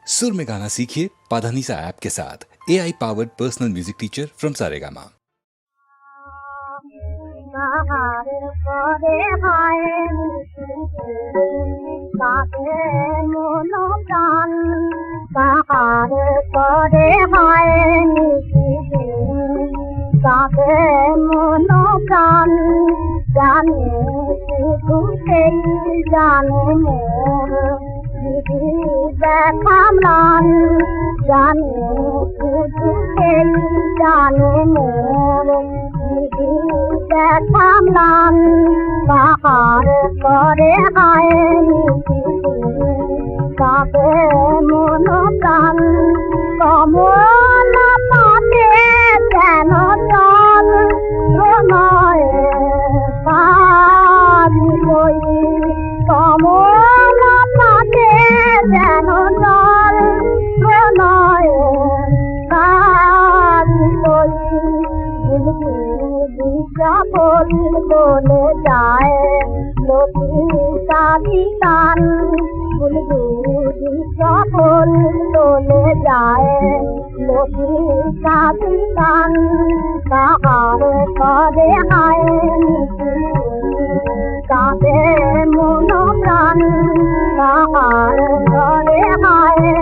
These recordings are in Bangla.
सुर में गाना सीखिए पाधानीसा ऐप के साथ। AI powered personal music teacher from Saregama. Kamlan jane kujuke jane mor dide kamlan bahar kore haye kabe mono pran kamona pate jano jal ronoye pabi koi kamona pate jano jal ronoye pabi koi बोले जाए लोटी शादी कान बुलबुली का बोले जाए लोटी शादी कान बाहर करे आए काबे मोनो प्राण बाहर करे आए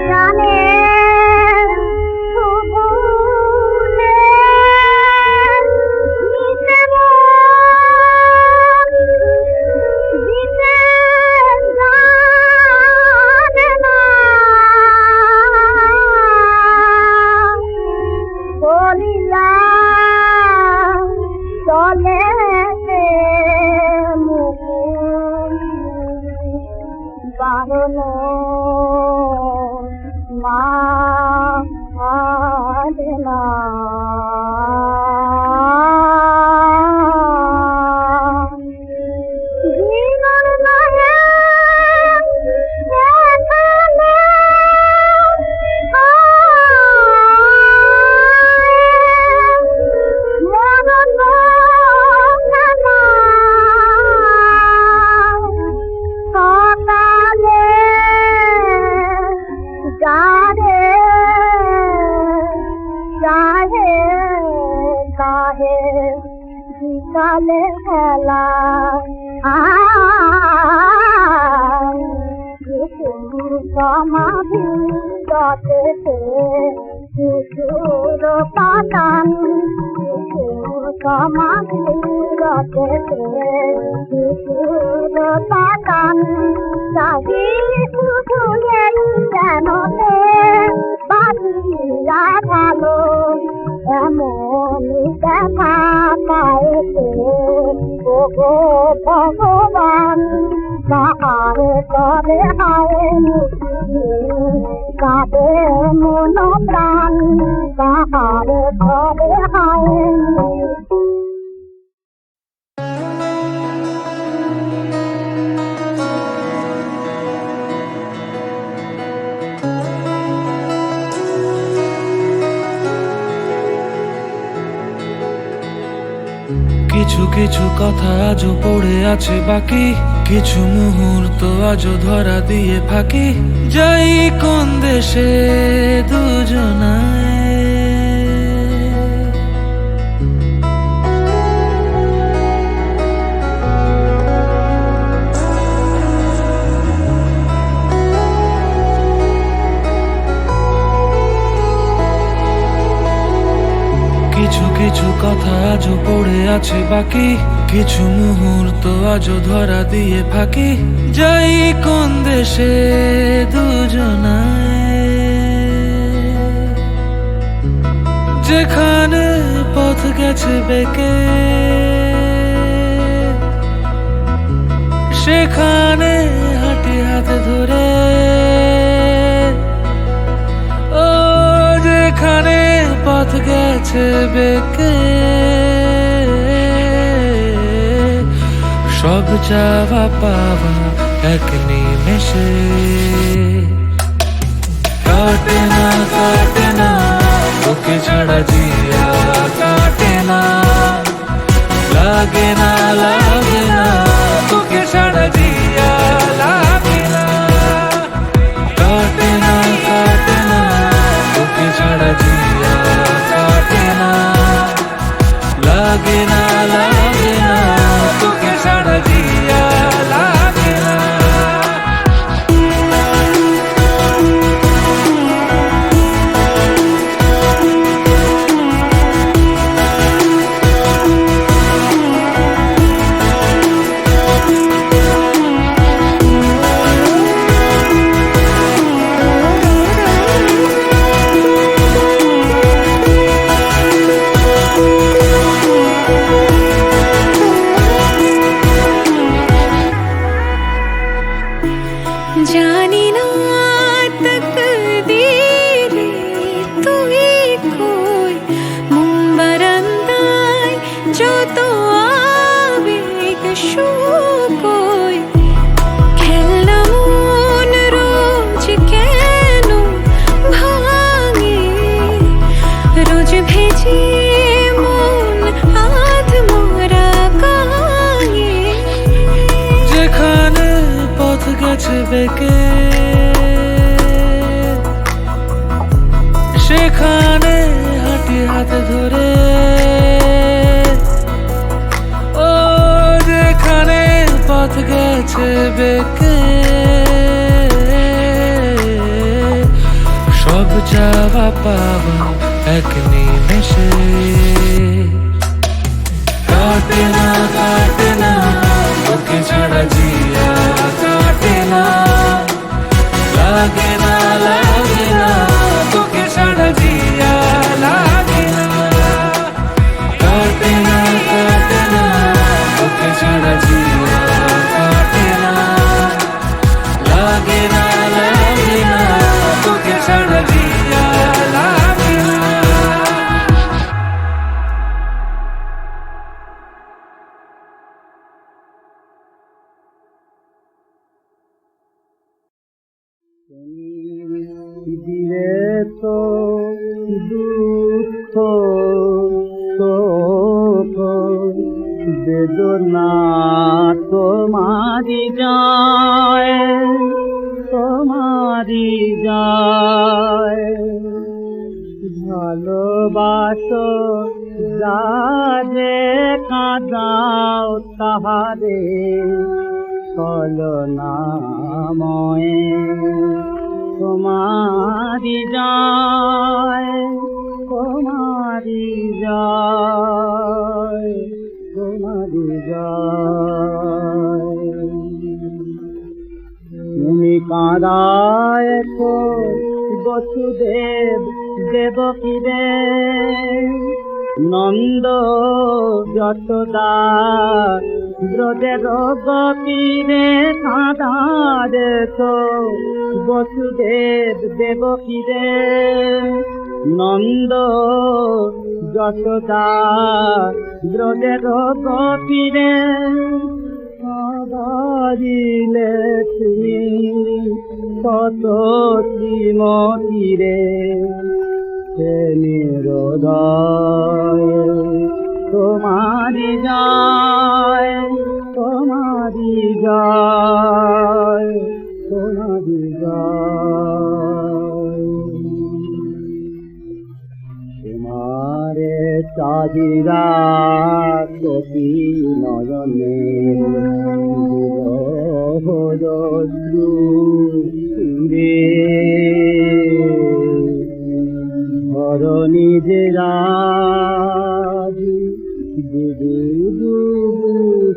जाने भगवान बाहर करे आए काबे मोनो प्राण बाहर करे आए কিছু কিছু কথা আজও পড়ে আছে বাকি, কিছু মুহূর্ত আজও ধরা দিয়ে ফাঁকি। যাই কোন দেশে দুজনায়, কিছু কিছু কথা আজও পড়ে আছে বাকি, কিছু মুহূর্ত আজও ধরা দিয়ে ফাঁকি। যাই কোন দেশে দুজনায়, যেখানে পথ গেছে বেঁকে সেখানে হাঁটি হাতে ধরে। ও যেখানে পথ গেছে বেঁকে সব চাওয়া পাওয়া এক নিমেষে। কাটে না তোকে ছাড়া জিয়া কাটে না, লাগে না তোকে ছাড়া জিয়া লাগে না। জানি না তকদীর তুই কই মুম্বারান্দায় যত আবেগ শুকোয় খেলনা মন রোজ কেন ভাঙে রোজ ভেজে মন আধ মরা গায়ে যেখানে পথ গেছে বেঁকে সেখানে হাঁটি হাত ধরে ও যেখানে পথ গেছে বেঁকে সব চাওয়া পাওয়া এক নিমেষে কাটে না তোকে ছাড়া জিয়া কাটে না লাগে না তোকে ছাড়া জিয়া লাগে না কাটে না তোকে ছাড়া জিয়া কাটে না লাগে না তোকে ছাড়া জিয়া লাগে না দিলে তো দুঃখ শোক বেদনা তোমারি যায় ভালোবাসো যারে কাঁদাও তাহারে কলনাময় তোমারি যায় তুমি কাঁদায় বসুদেব দেবকীরে নন্দ যশোদা ব্রজের গপীরে কাঁদার বসুদেব দেবকীরে নন্দ যশোদা ব্রজের গপীরে কাঁদারিলে তুমি কত শ্রীমতীরে নিরোদয় তোমারি যায় তোমারে চাহিদা কপি নয়নে ধরণী যে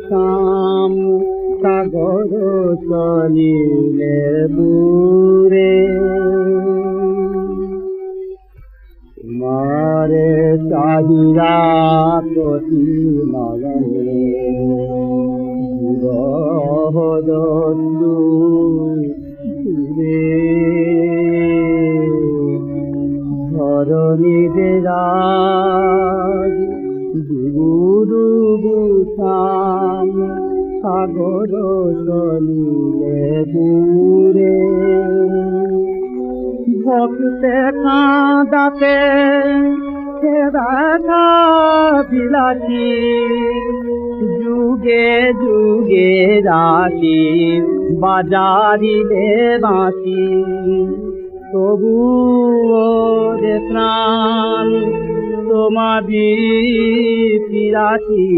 শাম সাগর চলিলে দূরে মারে চাহিদা প্রতি নয়নে ধরণীতে রাজ গুরু বুসাম সাগর চলিলে দূরে ভক্তে কাঁদাতে রাধা বিলাসী যুগে যুগে রাশি বাজারিলে বাঁশি তবু রে প্রাণ তোমারি পিরাসি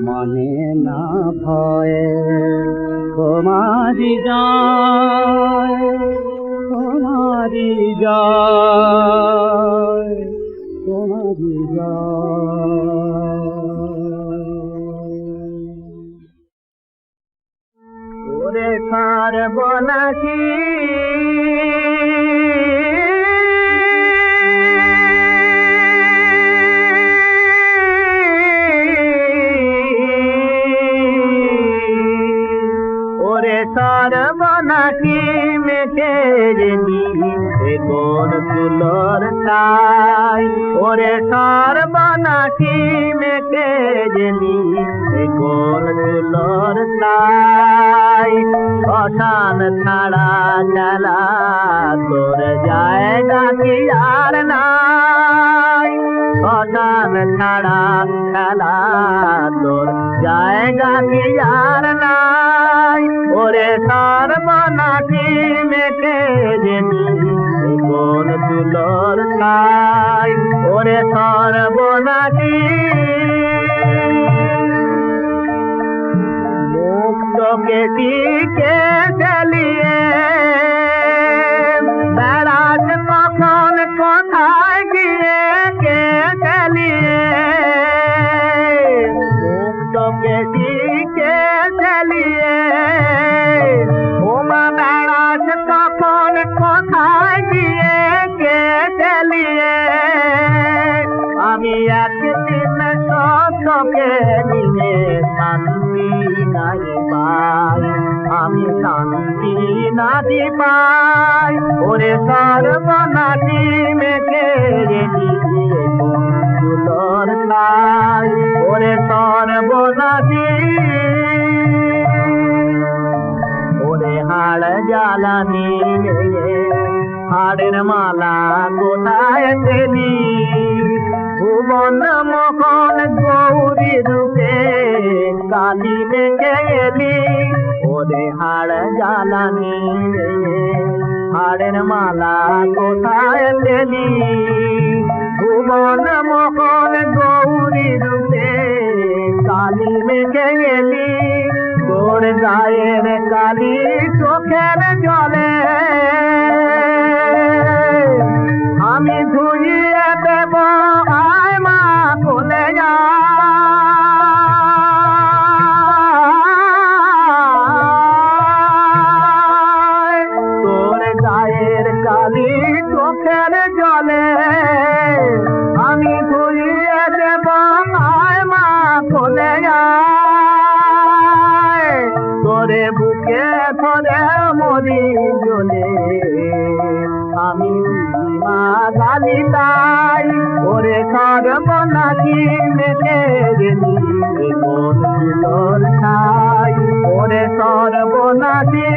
মানে না ভয়ে তোমারি যায় তোমারি যায় তোমারি যায় ওরে কার বনাকি ওরে কার নাকি মেখে রেলি কোন চুলোর তাই ওরে সর্বনাশী মেখে রেলি কোন চুলোর তাই শ্মশান ছাড়া চালা তোর জায়গা কি আর নাই শ্মশান ছাড়া খেলা তোর জায়গা কি আর নাই ওরে সর্বনাশী মেটে যেনি কোন চুলোর তাই ওরে সর্বনাশী মুক্তকে টিকে চালিয়ে বেড়াস কখন কোথায় গিয়ে কে চালিয়ে মুক্তকে টিকে চালিয়ে ওমা বেড়াস কখন কোথায় গিয়ে কে চালিয়ে আমি একদিন সত্যকে নিয়ে শান্তি নাই পাই আমি শান্তি নাহি পাই ওরে সর্বনাশী মেঘে রেলি চুলোর তাই ওরে সর্বনাশী ওরে হাড় জ্বালানি হাড়ের মালা কোথায় পেলি ভুবন মোহন গৌরী রূপে কালী মেঘে এলি ওরে হাড় জ্বালানি হাড়ের মালা কোথায় পেলি ভুবন মোহন গৌরী রূপে কালী মেঘে এলি তোর গায়ের কালী চোখের জলে আমি ধুইয়ে দেব আয় মা কোলে যা তোর গায়ের কালী চোখের জলে আমি ধুইয়ে দেব আয় মা কোলে যা তোরে বুকে ধরে মরি জ্বলে আমি মা গালি তাই ওরে সর্বনাশী মেঘে রেলি কোন চুলোর ঠাই ওরে সর্বনাশী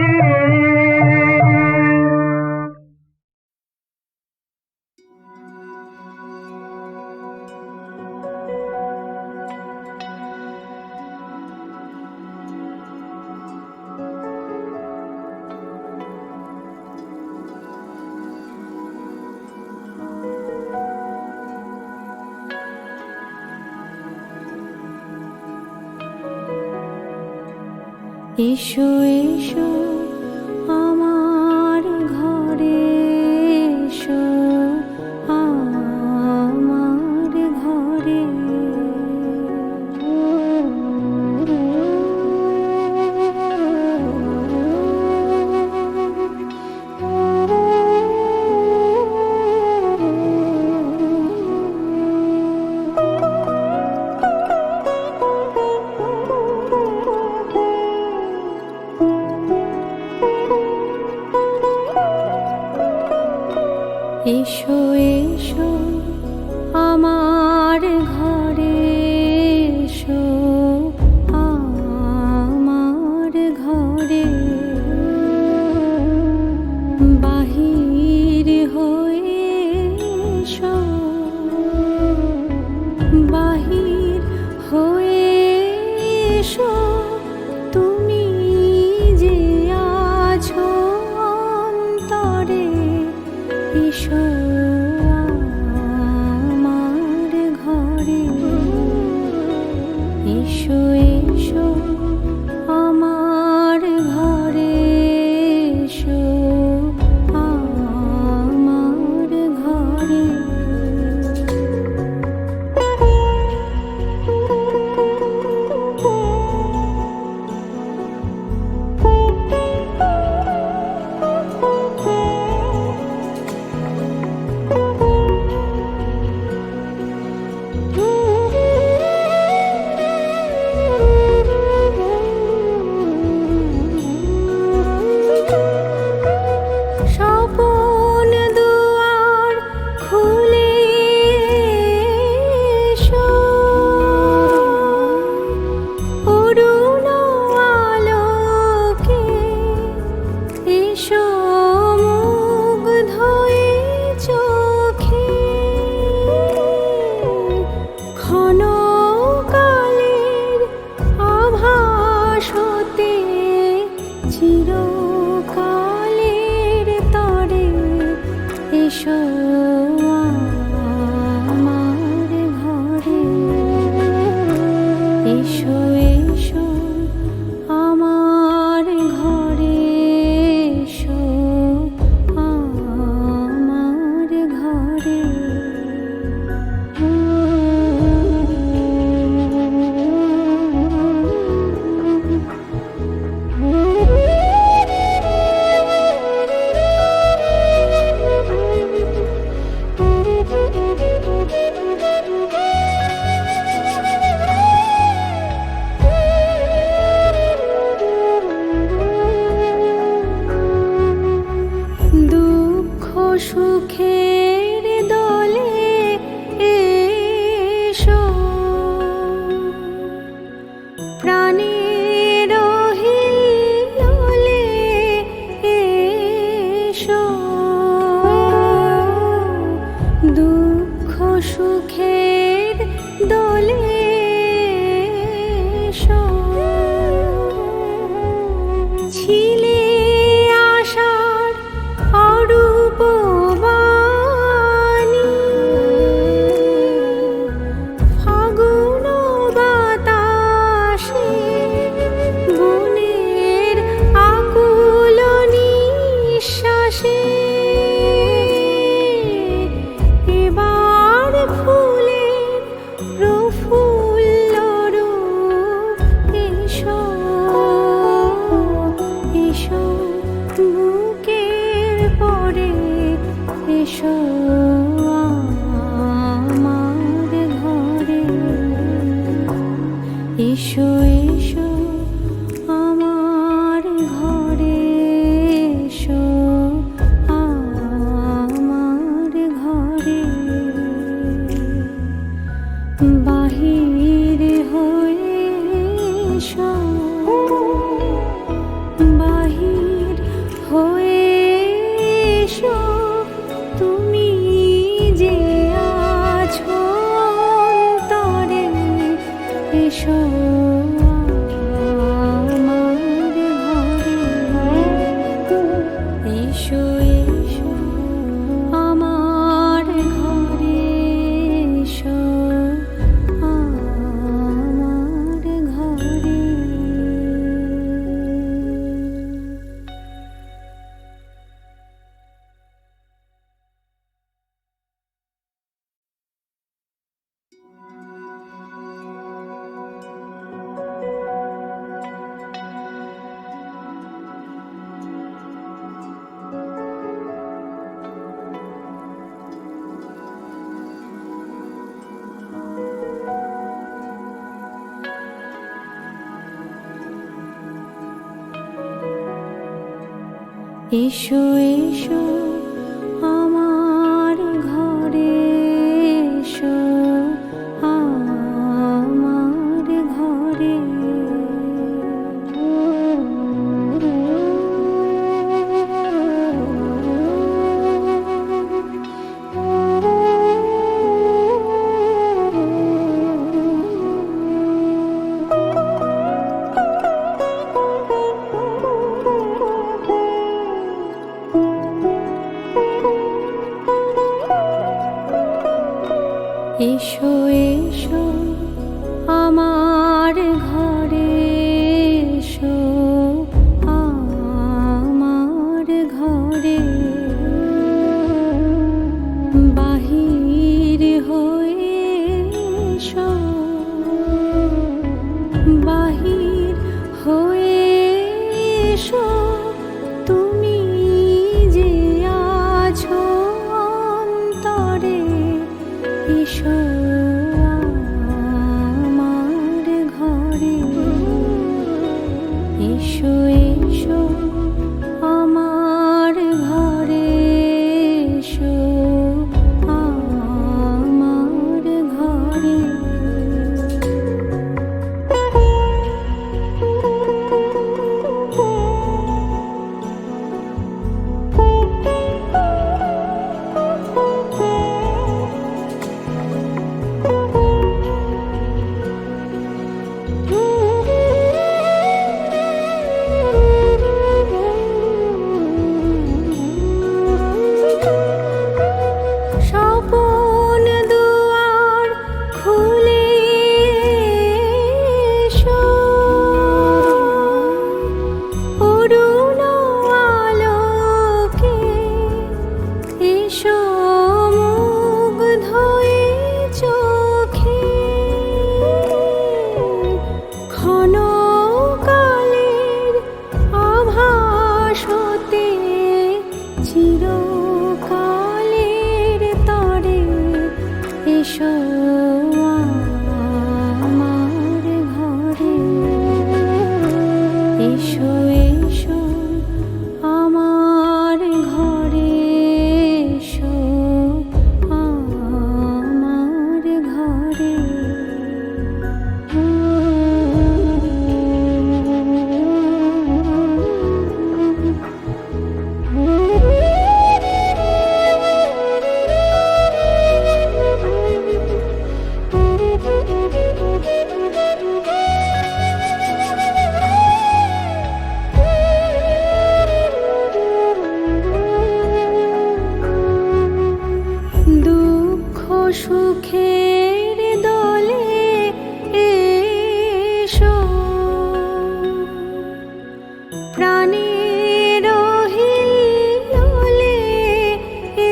এসো এসো আমার ঘরে এসো আমার ঘরে এসো এসো আমার ঘরে এসো আমার ঘরে বাহির হয়ে এসো বাহির হয়ে এসো তুমি যে আছো অন্তরে এসো আমার ঘরে এসো এসো আমার ঘরে এসো এসো মুগ্ধ এ চোখে ক্ষণকালের আভাস হতে চিরকালের তরে এসো আমার ঘরে এসো এসো আমার ঘরে এসো আমার ঘরে দুঃখ সুখের দলে এসো প্রাণের হিল্লোলে এসো দুঃখ সুখের দলে এসো ছিলে আশার অরূপ বাণী ফাগুন বাতাসে বনের আকুল নিঃশ্বাসে এবার ফুলের প্রফুল্ল রূপ এসো এসো বুকের পরে এসো আমার ঘরে এসো এসো আমার ঘরে এসো আমার ঘরে বাহির হয়ে এসো বাহির হয়ে এসো তুমি যে আছো অন্তরে এসো আমার ঘরে এসো এসো আমার ঘরে এসো আমার ঘরে এসো এসো আমার ঘরে এসো আমার ঘরে এসো এসো আমার ঘরে এসো আমার ঘরে বাহির হয়ে এসো বাহির হয়ে এসো তুমি যে আছো অন্তরে এসো চিরকালের তরে এসো আমার ঘরে, এসো এসো আমার ঘরে, এসো আমার ঘরে। দুঃখ সুখের দলে এসো, প্রাণের হিল্লোলে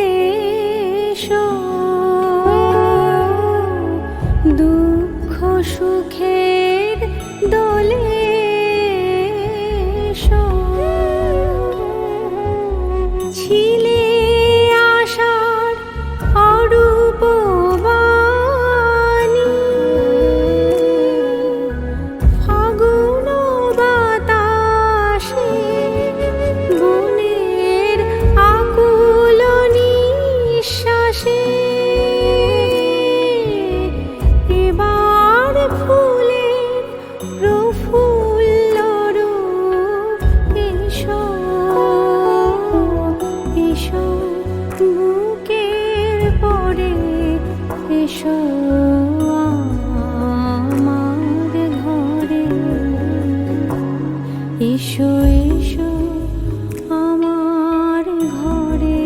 এসো, দুঃখ সুখের দলে এসো। ছিলে আশার অরূপ বাণী, ফাগুন বাতাসে বনের আকুল নিঃশ্বাসে, এবার ফুলের প্রফুল্ল রূপ এসো, এসো বুকের পরে, এসো আমার ঘরে, এসো এসো আমার ঘরে,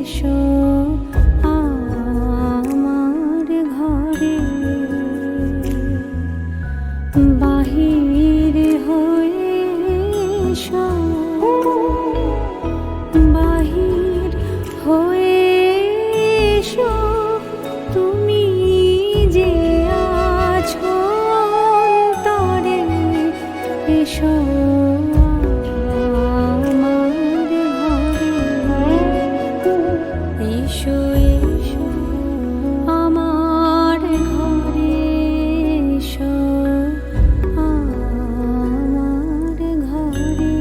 এসো আমার ঘরে। বাহির হয়ে এসো, বাহির হয়ে এসো, তুমি যে আছো অন্তরে, এসো আমার ঘরে, এসো এসো আমার ঘরে, এসো আমার ঘরে।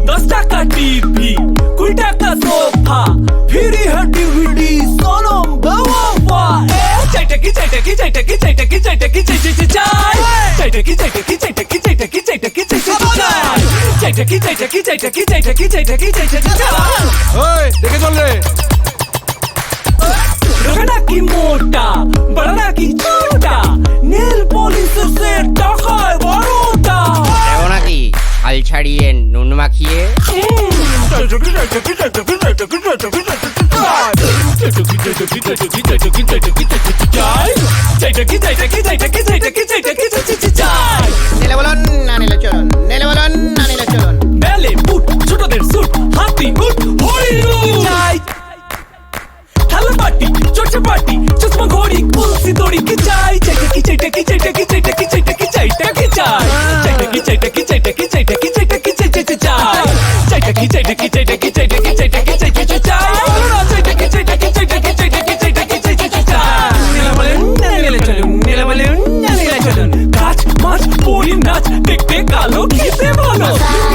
दस टाका टीवी, 20 টাকা সোফা, ফ্রি है डीवीडी, सोनम बाबा। চাইটাকি চাইটাকি চাইটাকি চাইটাকি চাইটাকি চাইটাকি চাই, চাইটাকি চাইটাকি চাইটাকি চাইটাকি চাইটাকি চাইটাকি চাই, চাইটাকি চাইটাকি চাইটাকি চাইটাকি চাইটাকি চাইটাকি চাই। ওই দেখে চল রে। রোগা কি মোটা, বড় নাকি ছোটা, নীল পলিশ সে টাকায় বড়টা। দেবো নাকি হাল ছাড়িয়ে নুন মাখিয়ে? নিলে বলুন না নিলে চলুন, নিলে বলুন না নিলে চলুন। বেলে বুট, ছোটদের স্যুট, হাতি বুট, হরিণ থালা পাটি, চটচে পাটি, চশমা ঘড়ি, কুলসি দড়ি কি চাই, চাইটাকি চাইটাকি চাইটাকি চাইটাকি চাইটাকি চাইটাকি চাই, চাইটাকি চাইটাকি চাইটাকি চাইটাকি চাইটাকি চাইটাকি চাই, চাইটাকি চাইটাকি চাইটাকি চাইটাকি চাইটাকি চাইটাকি চাই, চাইটাকি চাইটাকি চাইটাকি চাইটাকি চাইটাকি চাইটাকি চাই। নীলা বলেন না নীলা চলুন, নীলা বলেন না নীলা চলুন। গাছ মাছ পরি নাচ দেখতে কালো খেতে ভালো,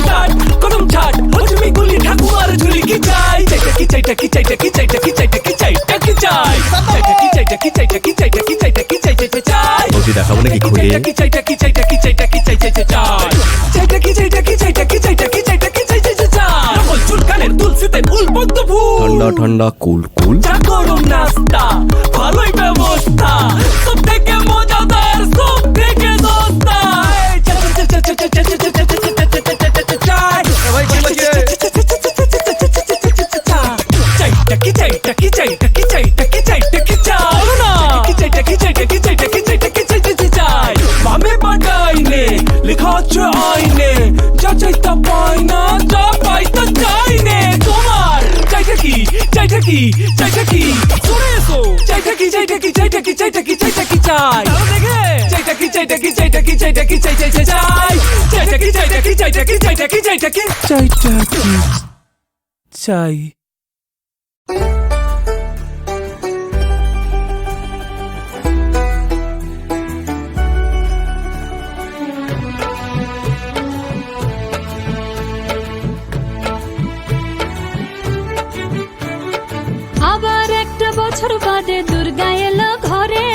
ছাট কদম ছাট হজমি গুলি ঠাকুমার ঝুলি কি চাই, চাইটাকি চাইটাকি চাইটাকি চাইটাকি চাইটাকি চাইটাকি চাই, চাইটাকি চাইটাকি চাইটাকি চাইটাকি চাইটাকি চাইটাকি চাই। ওটি দেখাবো নাকি খুলে? চাইটাকি চাইটাকি চাইটাকি চাইটাকি চাইটাকি চাই, চাইটাকি চাইটাকি চাইটাকি চাইটাকি চাইটাকি চাইটাকি চাই। নকল চুল কানের তুলসিতে ফুল পদ্ম ফুল, ঠান্ডা ঠান্ডা কুল কুল, চা গরম নাস্তা ভালোই ব্যবস্থা, সব থেকে মজাদার সব থেকে সস্তা। চাইটাকি চাইটাকি চাইটাকি চাইটাকি চাইটাকি চাই না, চাইটাকি চাইটাকি চাইটাকি চাইটাকি চাইটাকি চাই। বামে বাটাইনে লেখা আছে আইনে, যা চাই তা পাই না, যা পাই তা চাই কি চাই চাই চাই চাই চাইটা কি চাইটা কি চাইটা কি চাইটা কি চাইটা কি চাইটা কি চাই আবার একটা বছর বাদে দুর্গা এলো ঘরে,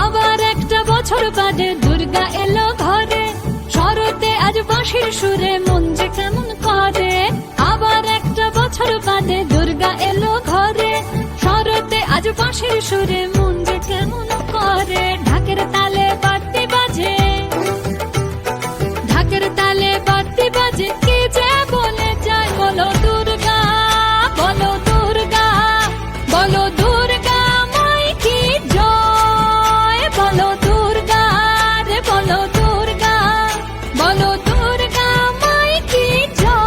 আবার একটা বছর বাদে দুর্গা এলো ঘরে, শরতে আজ বাঁশির সুরে মন যে কেমন করে। আবার একটা বছর বাদে দুর্গা এলো ঘরে, শরতে আজ বাঁশির সুরে মন যে কেমন করে। ঢাকের তালে বাড়তি বাজে, ঢাকের তালে বাড়তি বাজে, কে যে বলে যায় বলো দুর্গা, বলো দুর্গা, বলো দুর্গা মাই কি জয়, বলো দুর্গা রে বলো দুর্গা, বলো দুর্গা মাই কি জয়।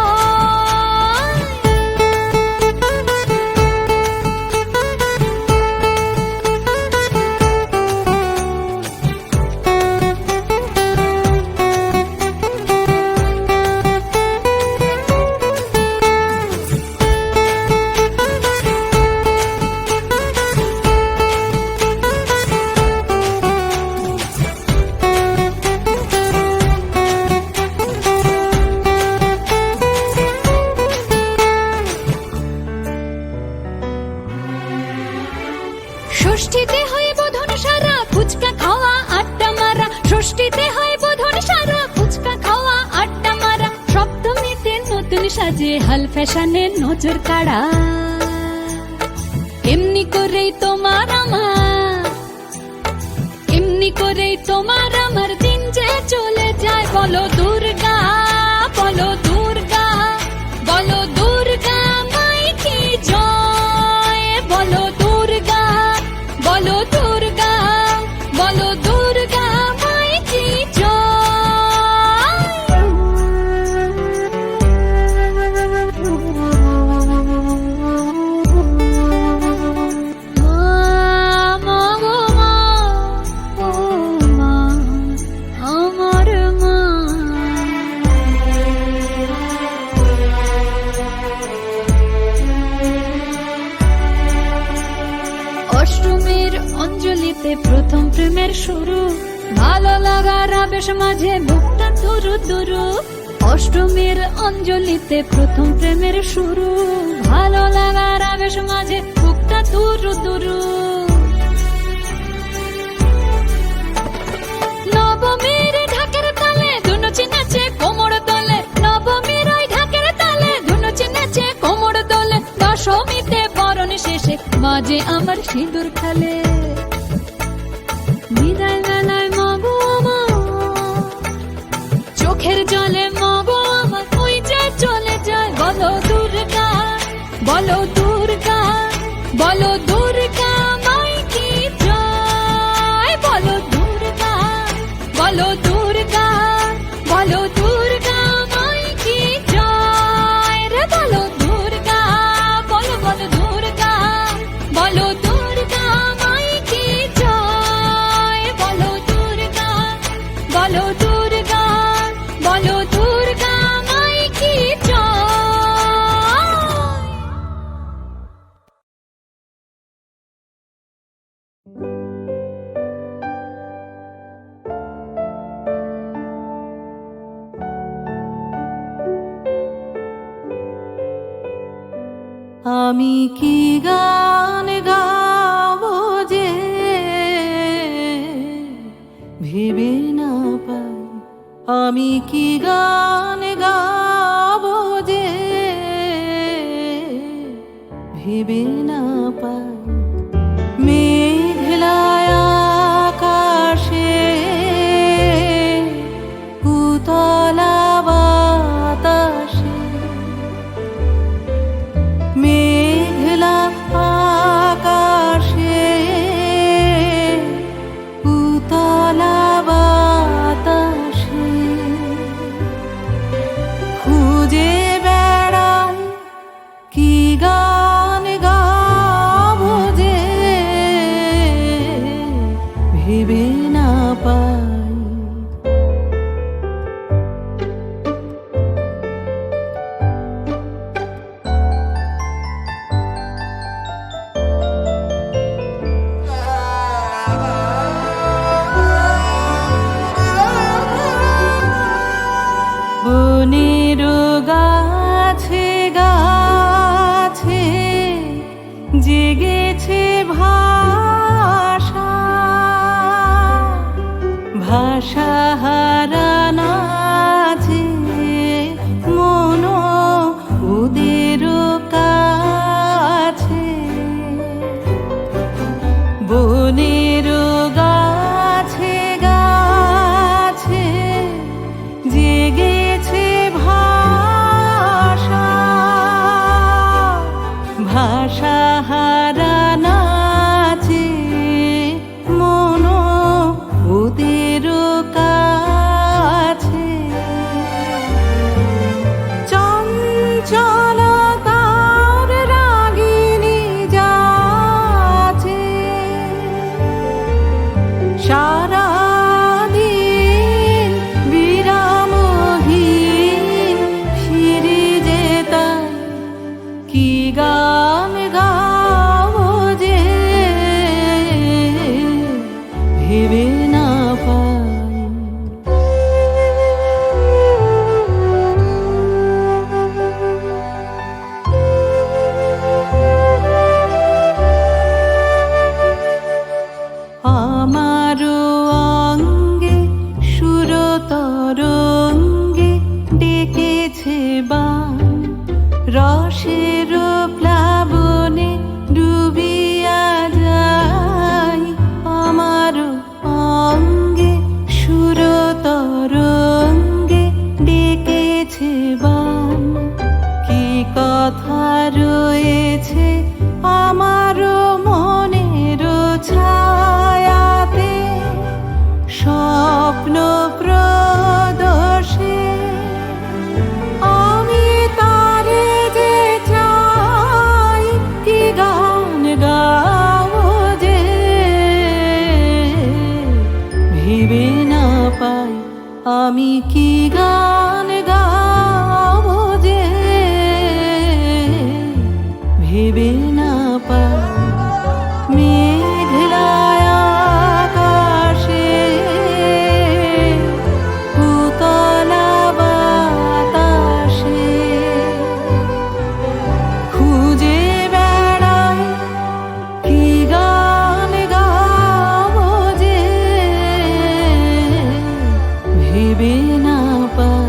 ষষ্ঠীতে হয় বোধন সারা, ফুচকা খাওয়া আড্ডা মারা, ষষ্ঠীতে হয় বোধন সারা, ফুচকা খাওয়া আড্ডা মারা, সপ্তমীতে নতুন সাজে হাল ফ্যাশনে নজর কাড়া। এমনি করেই তোমার আমার, এমনি করেই তোমার আমার দিন যে চলে যায়। বলো দুর্গা, বলো দুর্গা, বলো দুর্গা মাই কি জয়, বলো দুর্গা, বলো দুর্গা, বলো দুর্গা মাই কি আমার মা। অষ্টমীর অঞ্জলিতে প্রথম প্রেমের শুরু, ভালো লাগার আবেশ মাঝে বুকটা দুরু দুরু। অষ্টমীর অঞ্জলিতে প্রথম প্রেমের শুরু, ভালো লাগার আবেশ মাঝে বুকটা দুরু দুরু। নবমীর ঢাকের তালে ধুনুচি নাচে কোমর দোলে, নবমীর ওই ঢাকের তালে ধুনুচি নাচে কোমর দোলে। দশমীতে বরণ শেষে বাজে আমার সিঁদুর খালে, বিদায় বেলায় মগো আমার চোখের জলে মগো আমার ওই যে চলে যায়। বলো দুর্গা, বলো দুর্গা, বলো দুর্গা মাই কি জয়, বলো দুর্গা, বলো দুর্গা, বলো দুর্গা মাই কি জয় রে। বলো দুর্গা, বলো বলো দুর্গা, বলো দুর্গা মাই কি জয়, বলো দুর্গা, বলো দুর্গা, বলো দুর্গা মাই কি জয়। আমি কি গান গাবো যে ভেবে না পাই, আমি কি গান গাবো যে ভেবে না পাই। মেঘলায় আকাশে উতলা বাতাসে, মেঘলা আকাশে উতলা বাতাসে, খুঁজে বেড়াই কি গান গাবো যে ভেবে না পাই। বনের গাছে গাছে জেগেছে ভাষা, ভাষা হারানা আছে মন ওদের কাছে। বনের গাছে গাছে জেগেছে ভাষা, ভাষা হারানা আছে মন ওদের কাছে। চঞ্চলতার রাগিনী যাচ্ছে সারাদিন বিরামহীন ফিরে যেতাম, কি গান গাবো যে ভেবে না পাই। আমারও অঙ্গে সুরতরঙ্গে ডেকেছে বান, রসের প্লাবনে ডুবিয়া যাই। আমারও অঙ্গে সুরতরঙ্গে ডেকেছে বান, কি কথা রয়েছে আমারও মনের ছায়াতে, স্বপ্ন প্রদোষে আমি তারে যে চাই, কি গান গাবো যে ভেবে না পাই। আমি কি গান গাবো যে ভেবে না পাই। মেঘলায় আকাশে উতলা বাতাসে খুঁজে বেড়াই, কি গান গাবো যে ভেবে না পাই।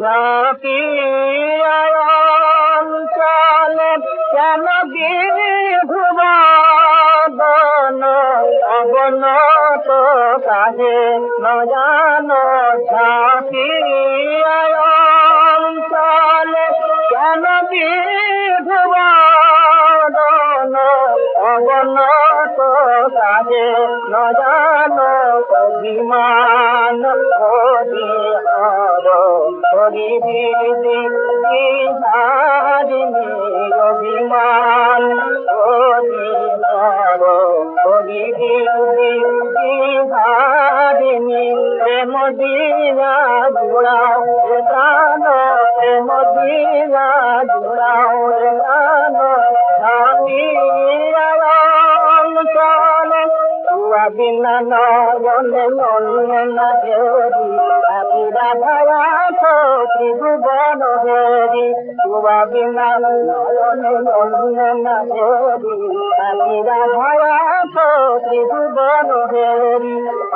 জাতি অঞ্চলে কেন বিধুবাদন অবনত কাজে নজানো। জাতি অঞ্চলে কেন বিধুবাদন অবনত কাজে নজানো। অভিমান হরি হর হরি দিদি হারিণী, অভিমান হরি হর হরি দিদি হারিণী। প্রেম দিয়া জুড়াও প্রাণ, প্রেম দিয়া জুড়াও প্রাণ। স্বামী চলে তুয়া বিনা নয়নে নয়নে না হেরি, আপি রাধায়া ত্রিভুবন হেরি। তুয়া বিনা নয়নে নয়নে না হেরি, আপি রাধায়া ত্রিভুবন হেরি।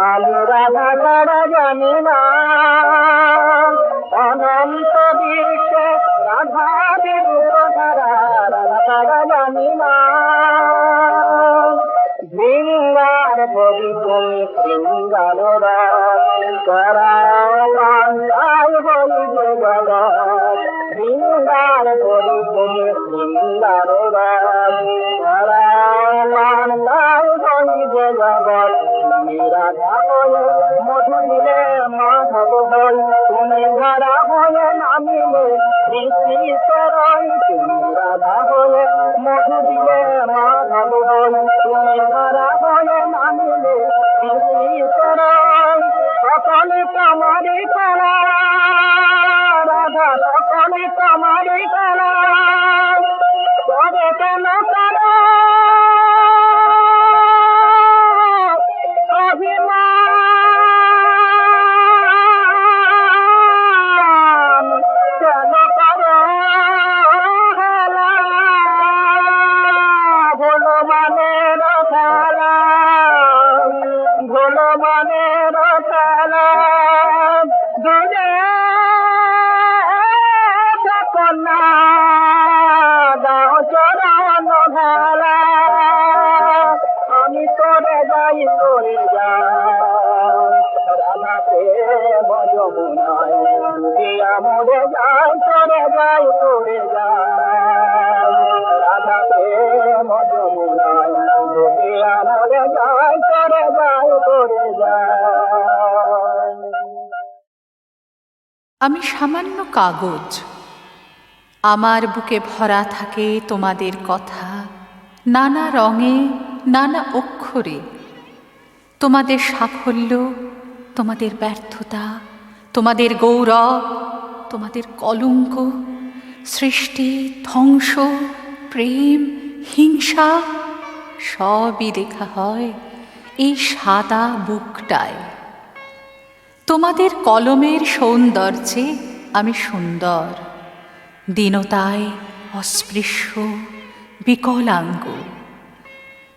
আমি রাধা ছাড়া জানি না অনন্ত বিশ্বে রাধা বিরূপ ধারা, রাধা ছাড়া জানি না। বৃন্দার কবি তুমি শৃঙ্গার করাও বাংলায় হইবে জগৎ। বৃন্দার কবি তুমি শৃঙ্গার করাও বাংলায় হইবে জগৎ। তুমি রাধা হয়ে মধু দিলে মাধব হই, তুমি ধারা হয়ে নামিলে শ্রীশ্বরই। তুমি রাধা হয়ে মধু দিলে মাধব হই, তুমি ধারা হয়ে নামিলে শ্রীশ্বরই। সকল কামারি করা রাধা তোমারই খেলা তবে কেন করো অভিমান কেন করো হেলা ভোলো মানের খেলা ভোলো মানের খেলা দূরে কন্যা দাও চরণ ভেলা আমি করে যাই রাধা প্রেম যমুনায় দিয়া মরে যাই করে যাই রাধা প্রেম যমুনায় দিয়া মরে যাই করে যাই আমি সামান্য কাগজ, আমার বুকে ভরা থাকে তোমাদের কথা, নানা রঙে নানা অক্ষরে। তোমাদের সাফল্য, তোমাদের ব্যর্থতা, তোমাদের গৌরব, তোমাদের কলঙ্ক, সৃষ্টি, ধ্বংস, প্রেম, হিংসা সবই লেখা হয় এই সাদা বুকটায়। তোমাদের কলমের সৌন্দর্যে আমি সুন্দর, দীনতায় অস্পৃশ্য, বিকলাঙ্গ।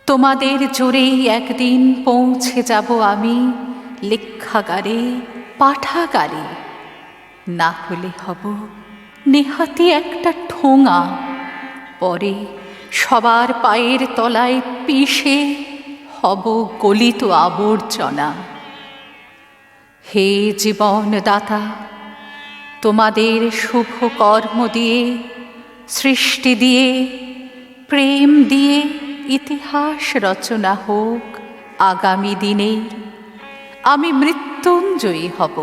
তোমাদের জোরেই একদিন পৌঁছে যাব আমি লেখাগারে, পাঠাগারে। না হলে হব নেহাতি একটা ঠোঙা, পরে সবার পায়ের তলায় পিষে হব গলিত আবর্জনা। হে জীবনদাতা, তোমাদের শুভ কর্ম দিয়ে, সৃষ্টি দিয়ে, প্রেম দিয়ে ইতিহাস রচনা হোক আগামী দিনে। আমি মৃত্যুঞ্জয়ী হব।